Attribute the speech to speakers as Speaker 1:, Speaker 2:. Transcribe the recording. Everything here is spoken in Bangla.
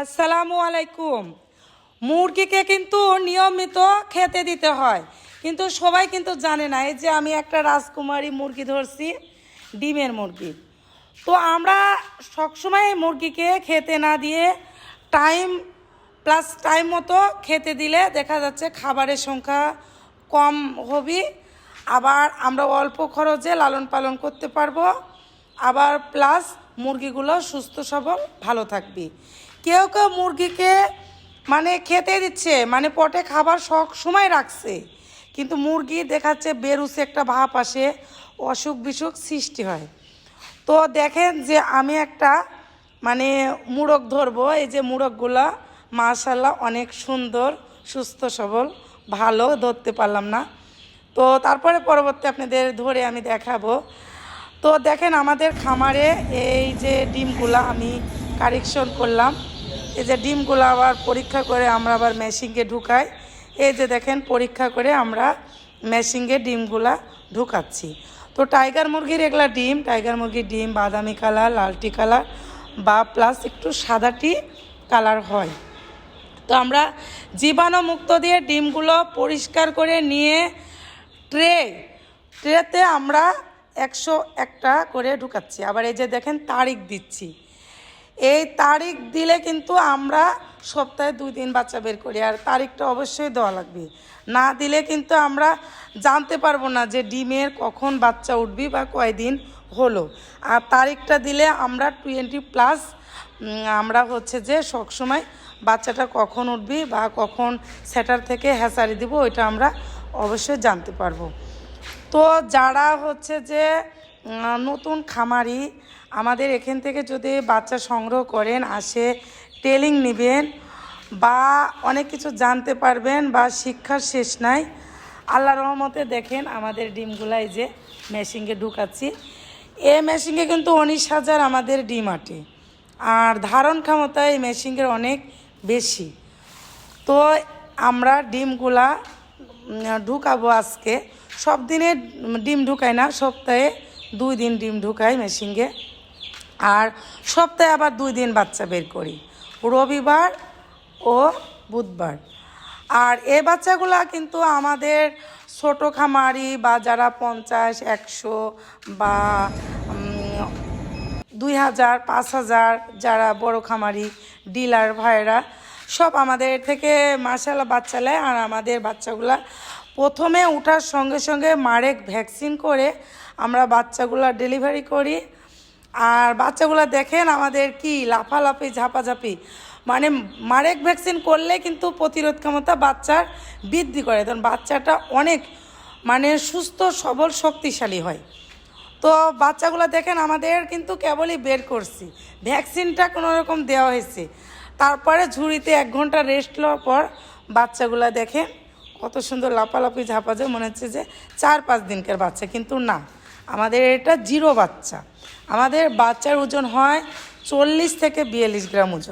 Speaker 1: আসসালামু আলাইকুম। মুরগিকে কিন্তু নিয়মিত খেতে দিতে হয়, কিন্তু সবাই কিন্তু জানে না। এই যে আমি একটা রাজকুমারী মুরগি ধরছি, ডিমের মুরগি। তো আমরা সবসময় মুরগিকে খেতে না দিয়ে টাইম মতো খেতে দিলে দেখা যাচ্ছে খাবারের সংখ্যা কম হবে, আবার আমরা অল্প খরচে লালন পালন করতে পারবো, আবার প্লাস মুরগিগুলো সুস্থ সবল ভালো থাকবে। কেউ কেউ মুরগিকে খেতে দিচ্ছে, পটে খাবার সব সময় রাখছে, কিন্তু মুরগি দেখাচ্ছে বেরুছে একটা ভাব আসে, অসুখ বিসুখ সৃষ্টি হয়। তো দেখেন যে আমি একটা মুরগ ধরবো। এই যে মুরগগুলা মাশাআল্লাহ অনেক সুন্দর, সুস্থ সবল, ভালো ধরতে পারলাম না, তো তারপরে পরবর্তী আপনাদের ধরে আমি দেখাবো। তো দেখেন আমাদের খামারে এই যে ডিমগুলা আমি কারেকশন করলাম। এই যে ডিমগুলো আবার পরীক্ষা করে আমরা আবার মেশিনে ঢুকাই। এই যে দেখেন পরীক্ষা করে আমরা মেশিনে ডিমগুলা ঢুকাচ্ছি। তো টাইগার মুরগির এগুলা ডিম, টাইগার মুরগির ডিম বাদামি কালার, লালটি কালার বা প্লাস একটু সাদাটি কালার হয়। তো আমরা জীবাণুমুক্ত দিয়ে ডিমগুলো পরিষ্কার করে নিয়ে ট্রেতে আমরা 101টা করে ঢুকাচ্ছি। আবার এই যে দেখেন তারিখ দিচ্ছি। এই তারিখ দিলে কিন্তু আমরা সপ্তাহে 2 দিন বাচ্চা বের করি, আর তারিখটা অবশ্যই দেওয়া লাগবে। না দিলে কিন্তু আমরা জানতে পারবো না যে ডিমের কখন বাচ্চা উঠবি বা কয়দিন হলো। আর তারিখটা দিলে আমরা 20+ আমরা হচ্ছে যে সবসময় বাচ্চাটা কখন উঠবি বা কখন সেটার থেকে হ্যাচারি দিব ওইটা আমরা অবশ্যই জানতে পারবো। তো যারা হচ্ছে যে নতুন খামারি, আমাদের এখান থেকে যদি বাচ্চা সংগ্রহ করেন, আসে ট্রেনিং নেবেন বা অনেক কিছু জানতে পারবেন, বা শিক্ষার শেষ নাই। আল্লাহর রহমতে দেখেন আমাদের ডিমগুলাই যে মেশিনে ঢুকাচ্ছি। এই মেশিনে কিন্তু 19,000 আমাদের ডিম আটে, আর ধারণ ক্ষমতা এই মেশিনের অনেক বেশি। তো আমরা ডিমগুলা ঢুকাবো আজকে। সব দিনে ডিম ঢুকাই না, সপ্তাহে 2 দিন ডিম ঢুকাই মেশিনে, আর সপ্তাহে আবার 2 দিন বাচ্চা বের করি, রবিবার ও বুধবার। আর এই বাচ্চাগুলা কিন্তু আমাদের ছোট খামারি বা যারা 50, 100 বা 2000, 5000 যারা বড় খামারি ডিলার ভাইরা সব আমাদের থেকে মাশাআল্লাহ বাচ্চা নেয়। আর আমাদের বাচ্চাগুলা প্রথমে ওঠার সঙ্গে সঙ্গে মারেক ভ্যাকসিন করে আমরা বাচ্চাগুলা ডেলিভারি করি। আর বাচ্চাগুলো দেখেন আমাদের কি লাফালাফি ঝাপাঝাপি, মারেক ভ্যাকসিন করলে কিন্তু প্রতিরোধ ক্ষমতা বাচ্চার বৃদ্ধি করে, তখন বাচ্চাটা অনেক সুস্থ সবল শক্তিশালী হয়। তো বাচ্চাগুলো দেখেন আমাদের কিন্তু কেবলই বের করছি, ভ্যাকসিনটা কোনো রকম দেওয়া হয়েছে। তারপরে ঝুড়িতে 1 ঘন্টা রেস্ট লওয়ার পর বাচ্চাগুলো দেখেন কত সুন্দর লাফালাফি ঝাপাঝাপি, মনে হচ্ছে যে 4-5 দিনকার বাচ্চা, কিন্তু না, আমাদের এটা 0 বাচ্চা। আমাদের বাচ্চার ওজন হয় 40 থেকে 42 গ্রাম ওজন।